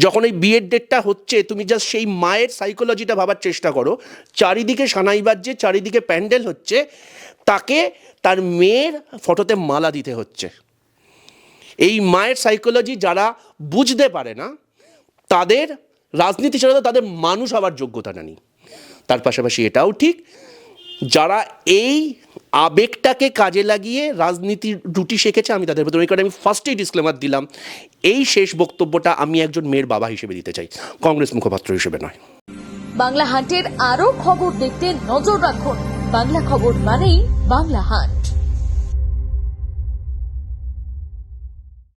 যখন এই বিয়ের ডেটটা হচ্ছে, তুমি জাস্ট সেই মায়ের সাইকোলজিটা ভাবার চেষ্টা করো। চারিদিকে সানাই বাজছে, চারিদিকে প্যান্ডেল হচ্ছে, তাকে তার মেয়ের ফটোতে মালা দিতে হচ্ছে। এই মায়ের সাইকোলজি যারা বুঝতে পারে না, তাদের রাজনীতি ছাড়া তাদের মানুষ হওয়ার যোগ্যতাটা নেই। তার পাশাপাশি এটাও ঠিক, যারা এই আবেগটাকে কাজে লাগিয়ে রাজনীতির রুটি শিখেছে, আমি তাদের ভেতরে, কারণে আমি ফার্স্টেই ডিসক্লেমার দিলাম, এই শেষ বক্তব্যটা আমি একজন মেয়ের বাবা হিসেবে দিতে চাই, কংগ্রেস মুখপাত্র হিসেবে নয়। বাংলা হান্টের আরো খবর দেখতে নজর রাখুন। বাংলা খবর মানেই বাংলা হান্ট।